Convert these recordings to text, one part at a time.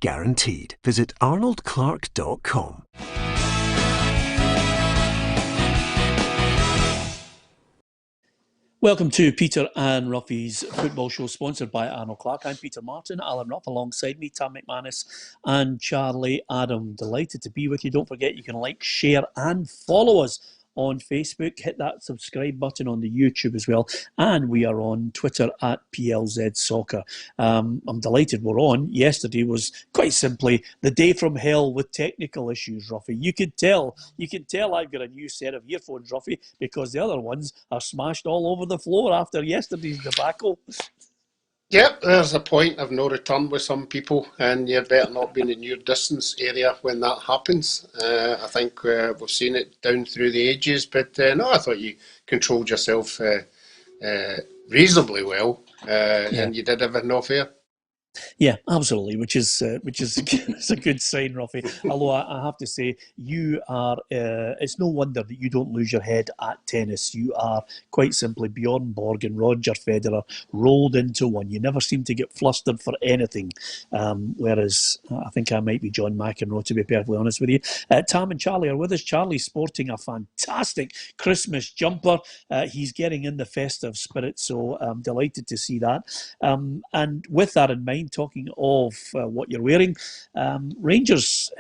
Guaranteed. Visit arnoldclark.com. Welcome to Peter and Roughie's football show, sponsored by Arnold Clark. I'm Peter Martin, Alan Ruff alongside me, Tam McManus and Charlie Adam. Delighted to be with you. Don't forget you can like, share and follow us on Facebook. Hit that subscribe button on the YouTube as well. And we are on Twitter at PLZ Soccer. I'm delighted we're on. Yesterday was quite simply the day from hell with technical issues, Roughy. You can tell I've got a new set of earphones, Roughy, because the other ones are smashed all over the floor after yesterday's debacle. Yep, there's a point of no return with some people, and you better not be in the near distance area when that happens. I think we've seen it down through the ages, but no, I thought you controlled yourself reasonably well, and you did everything off air. Yeah, absolutely, which is it's a good sign, Roughy. Although I have to say, you are. It's no wonder that you don't lose your head at tennis. You are quite simply Bjorn Borg and Roger Federer rolled into one. You never seem to get flustered for anything. Whereas I think I might be John McEnroe, to be perfectly honest with you. Tam and Charlie are with us. Charlie's sporting a fantastic Christmas jumper. He's getting in the festive spirit, so I'm delighted to see that. And with that in mind, talking of what you're wearing, Rangers,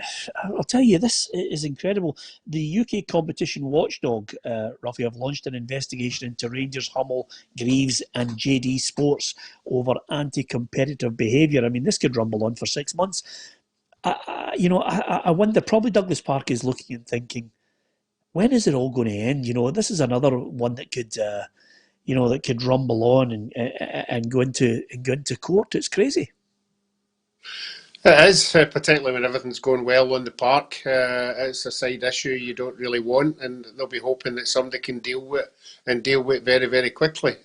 I'll tell you, this is incredible. The UK competition watchdog, Roughy, have launched an investigation into Rangers, Hummel, Greaves and JD Sports over anti-competitive behaviour. I mean, this could rumble on for 6 months. I wonder, probably Douglas Park is looking and thinking, when is it all going to end? This is another one that could... that could rumble on and go into court. It's crazy. It is, particularly when everything's going well on the park. It's a side issue you don't really want, and they'll be hoping that somebody can deal with it very, very quickly.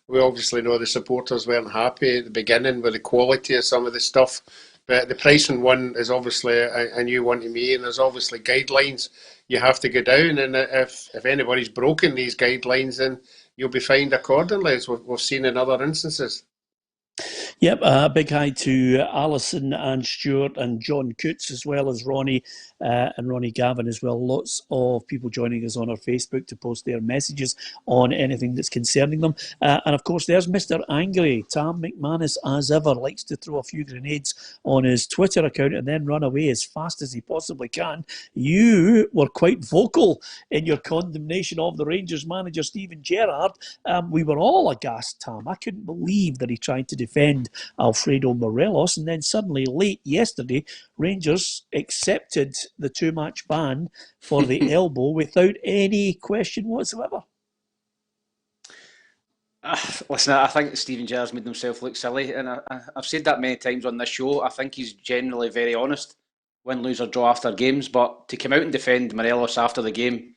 We obviously know the supporters weren't happy at the beginning with the quality of some of the stuff, but the pricing one is obviously a new one to me, and there's obviously guidelines you have to go down, and if anybody's broken these guidelines, then you'll be fined accordingly, as we've seen in other instances. Yep, big hi to Alison and Stuart and John Coots, as well as Ronnie and Ronnie Gavin as well. Lots of people joining us on our Facebook to post their messages on anything that's concerning them. And of course, there's Mr. Angry. Tam McManus, as ever, likes to throw a few grenades on his Twitter account and then run away as fast as he possibly can. You were quite vocal in your condemnation of the Rangers manager, Steven Gerrard. We were all aghast, Tam. I couldn't believe that he tried to defend Alfredo Morelos, and then suddenly late yesterday Rangers accepted the 2-match ban for the elbow without any question whatsoever. Listen, I think Steven Gerrard's made himself look silly, and I've said that many times on this show. I think he's generally very honest, win, lose or draw after games, but to come out and defend Morelos after the game,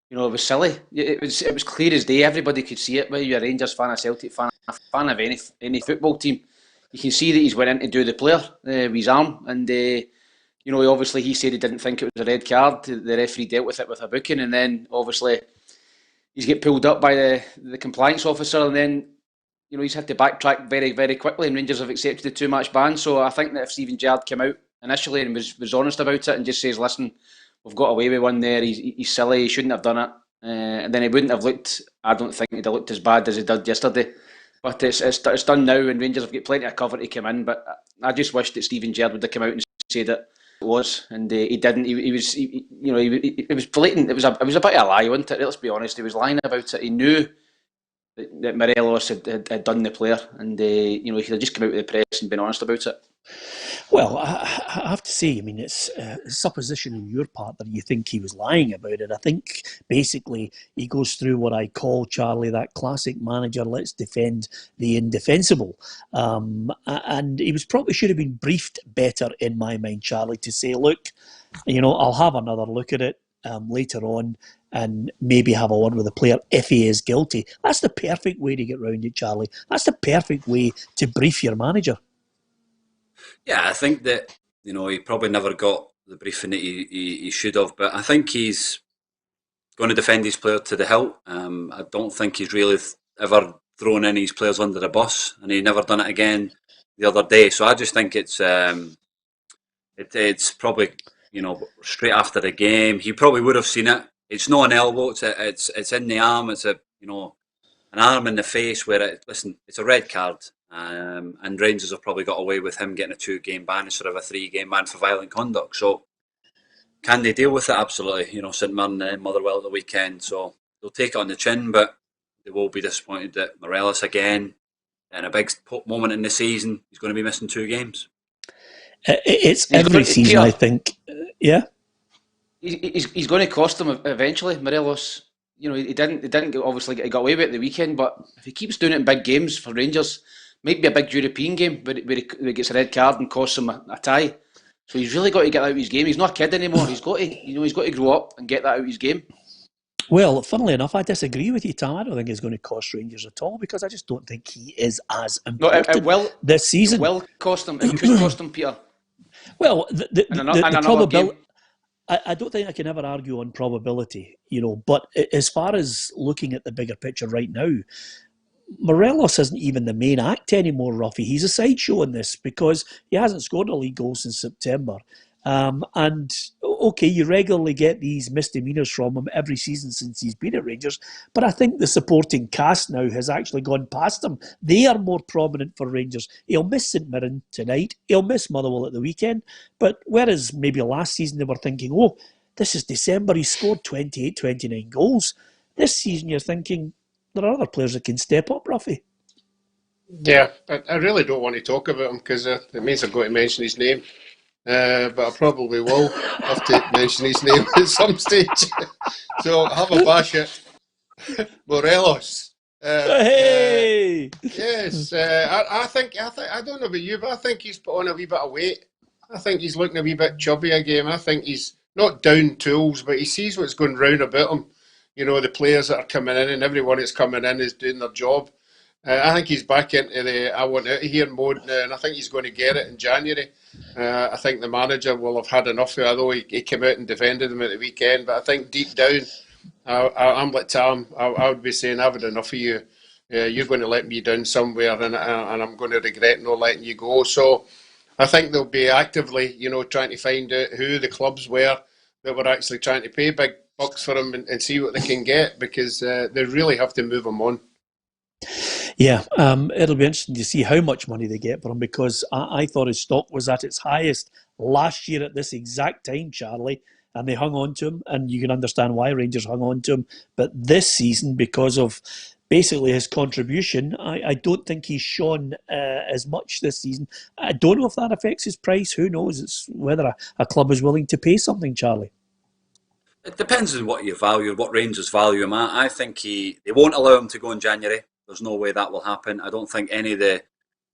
it was silly. It was clear as day. Everybody could see it. Whether you're a Rangers fan, a Celtic fan, a fan of any football team, you can see that he's went in to do the player with his arm, and obviously he said he didn't think it was a red card. The referee dealt with it with a booking, and then obviously he's get pulled up by the compliance officer, and then he's had to backtrack very, very quickly, and Rangers have accepted the 2-match ban. So I think that if Steven Gerrard came out initially and was honest about it and just says, listen, we've got away with one there, he's silly, he shouldn't have done it, and then he wouldn't have looked, I don't think he'd have looked as bad as he did yesterday. But it's done now, and Rangers have got plenty of cover to come in. But I just wish that Steven Gerrard would have come out and said it was, and he didn't. He was blatant. It was a bit of a lie, wasn't it? Let's be honest. He was lying about it. He knew that Morelos had done the player, and he could have just come out with the press and been honest about it. Well, I have to say, I mean, it's a supposition on your part that you think he was lying about it. I think basically he goes through what I call, Charlie, that classic manager, let's defend the indefensible. And he probably should have been briefed better in my mind, Charlie, to say, look, I'll have another look at it later on and maybe have a word with the player if he is guilty. That's the perfect way to get round it, Charlie. That's the perfect way to brief your manager. Yeah, I think that, he probably never got the briefing that he should have, but I think he's going to defend his player to the hilt. I don't think he's really ever thrown any of his players under the bus, and he never done it again the other day. So I just think it's probably, straight after the game. He probably would have seen it. It's not an elbow. It's in the arm. It's an arm in the face where it's a red card. And Rangers have probably got away with him getting a 2-game ban instead of a 3-game ban for violent conduct. So can they deal with it? Absolutely. St Mirren and Motherwell at the weekend. So they'll take it on the chin, but they will be disappointed that Morelos again, in a big moment in the season, he's going to be missing 2 games. It's every season, I think. Yeah. He's going to cost them eventually, Morelos. He didn't obviously get away with it the weekend, but if he keeps doing it in big games for Rangers, might be a big European game where he gets a red card and costs him a tie. So he's really got to get that out of his game. He's not a kid anymore. He's got to grow up and get that out of his game. Well, funnily enough, I disagree with you, Tam. I don't think it's going to cost Rangers at all because I just don't think he is as important this season. It will cost him. It could cost him, Peter. Well, the probability. I don't think I can ever argue on probability, but as far as looking at the bigger picture right now, Morelos isn't even the main act anymore, Roughy. He's a sideshow in this because he hasn't scored a league goal since September. And okay, you regularly get these misdemeanours from him every season since he's been at Rangers, but I think the supporting cast now has actually gone past him. They are more prominent for Rangers. He'll miss St Mirren tonight, he'll miss Motherwell at the weekend, but whereas maybe last season they were thinking, oh, this is December, he scored 28, 29 goals. This season you're thinking, there are other players that can step up, Roughy. Yeah, I really don't want to talk about him because it means I've got to mention his name. But I probably will have to mention his name at some stage. So have a bash at Morelos. Hey! Yes, I don't know about you, but I think he's put on a wee bit of weight. I think he's looking a wee bit chubby again. I think he's not down tools, but he sees what's going round about him. The players that are coming in and everyone that's coming in is doing their job. I think he's back into the I want out of here mode now, and I think he's going to get it in January. I think the manager will have had enough of it, although he came out and defended him at the weekend. But I think deep down, I'm like Tam. I would be saying, I've had enough of you. You're going to let me down somewhere, and I'm going to regret not letting you go. So I think they'll be actively, trying to find out who the clubs were that were actually trying to pay big bucks for him and see what they can get, because they really have to move him on. Yeah, it'll be interesting to see how much money they get for him, because I thought his stock was at its highest last year at this exact time, Charlie, and they hung on to him, and you can understand why Rangers hung on to him. But this season, because of basically his contribution, I don't think he's shone as much this season. I don't know if that affects his price. Who knows? It's whether a club is willing to pay something, Charlie. It depends on what you value, what Rangers value him at. I think they won't allow him to go in January. There's no way that will happen. I don't think any of the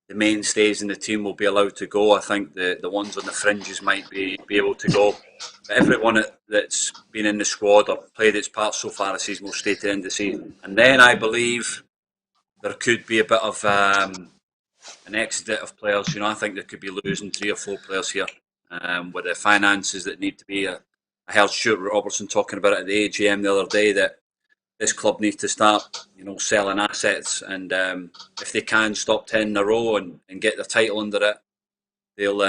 mainstays in the team will be allowed to go. I think the ones on the fringes might be able to go. But everyone that's been in the squad or played its part so far this season will stay to the end of the season. And then I believe there could be a bit of an exit of players. I think there could be losing 3 or 4 players here with the finances that need to be. I heard Stuart Robertson talking about it at the AGM the other day, that this club needs to start, selling assets, and if they can stop 10 in a row and get the title under it, they'll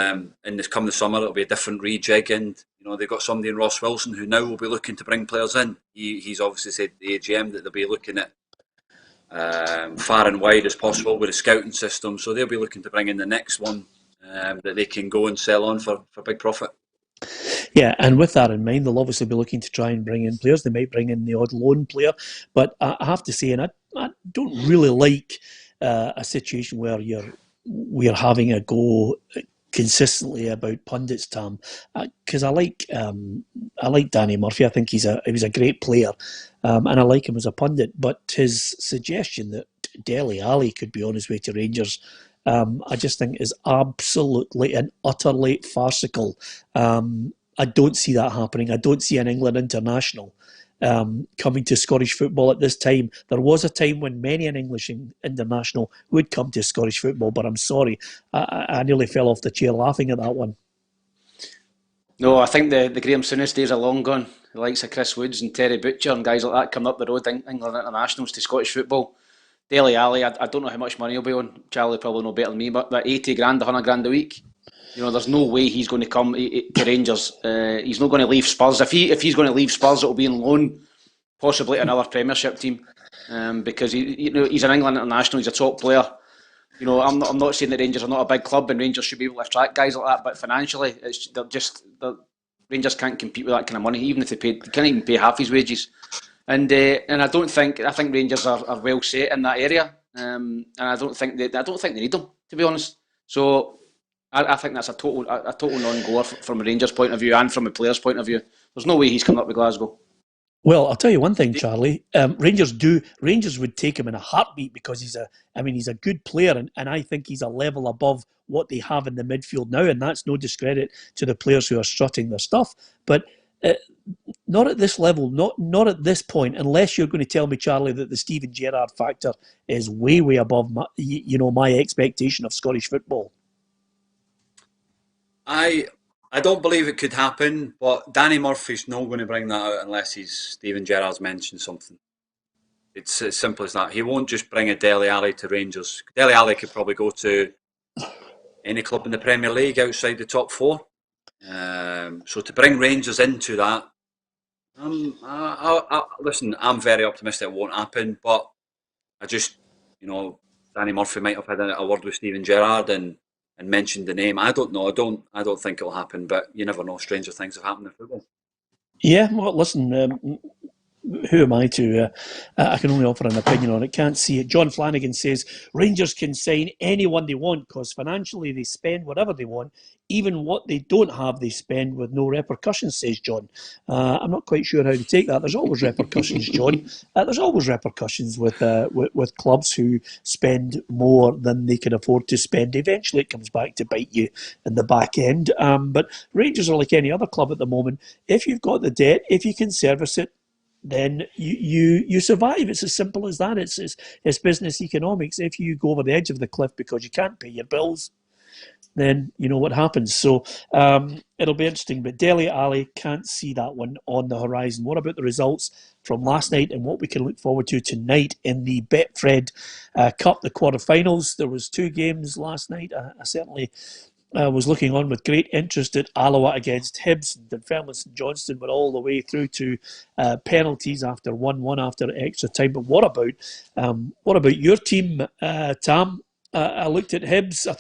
come the summer it'll be a different rejig, and they've got somebody in Ross Wilson who now will be looking to bring players in. He's obviously said at the AGM that they'll be looking at far and wide as possible with a scouting system, so they'll be looking to bring in the next one that they can go and sell on for big profit. Yeah, and with that in mind, they'll obviously be looking to try and bring in players. They might bring in the odd loan player, but I have to say, and I don't really like a situation where we're having a go consistently about pundits, Tam, because I like Danny Murphy. I think he was a great player, and I like him as a pundit. But his suggestion that Dele Alli could be on his way to Rangers, I just think is absolutely and utterly farcical. I don't see that happening. I don't see an England international coming to Scottish football at this time. There was a time when many an English international would come to Scottish football, but I'm sorry, I nearly fell off the chair laughing at that one. No, I think the Graham Souness days are long gone. The likes of Chris Woods and Terry Butcher and guys like that coming up the road, England internationals to Scottish football. Dele Alli, I don't know how much money he'll be on. Charlie probably know better than me, but that 80 grand, 100 grand a week. There's no way he's going to come to Rangers. He's not going to leave Spurs. If he's going to leave Spurs, it'll be on loan, possibly to another Premiership team, because he's an England international. He's a top player. I'm not saying that Rangers are not a big club and Rangers should be able to attract guys like that, but financially, Rangers can't compete with that kind of money. Even if they can't even pay half his wages. And I think Rangers are well set in that area, and I don't think they need them, to be honest. So I think that's a total non-goer from a Rangers point of view and from a player's point of view. There's no way he's coming up with Glasgow. Well, I'll tell you one thing, Charlie. Rangers would take him in a heartbeat because he's a good player, and I think he's a level above what they have in the midfield now, and that's no discredit to the players who are strutting their stuff. But not at this level, not at this point, unless you're going to tell me, Charlie, that the Steven Gerrard factor is way, way above my expectation of Scottish football. I don't believe it could happen, but Danny Murphy's not going to bring that out unless Steven Gerrard's mentioned something. It's as simple as that. He won't just bring a Dele Alli to Rangers. Dele Alli could probably go to any club in the Premier League outside the top four. So to bring Rangers into that, listen, I'm very optimistic it won't happen, but I just, Danny Murphy might have had a word with Steven Gerrard and mentioned the name. I don't know. I don't think it'll happen, but you never know. Stranger things have happened in football. Yeah, well, listen, who am I to? I can only offer an opinion on it. Can't see it. John Flanagan says Rangers can sign anyone they want because financially they spend whatever they want. Even what they don't have, they spend with no repercussions, says John. I'm not quite sure how to take that. There's always repercussions, John. There's always repercussions with clubs who spend more than they can afford to spend. Eventually it comes back to bite you in the back end. But Rangers are like any other club at the moment. If you've got the debt, if you can service it, then you survive. It's as simple as that. It's business economics. If you go over the edge of the cliff because you can't pay your bills, then you know what happens. So it'll be interesting. But Dele Alli, can't see that one on the horizon. What about the results from last night and what we can look forward to tonight in the Betfred Cup, the quarterfinals? There was 2 games last night. I certainly was looking on with great interest at Alloa against Hibs. Dunfermline and Johnston were all the way through to penalties after 1-1 after extra time. But what about your team, Tam? I looked at Hibs. I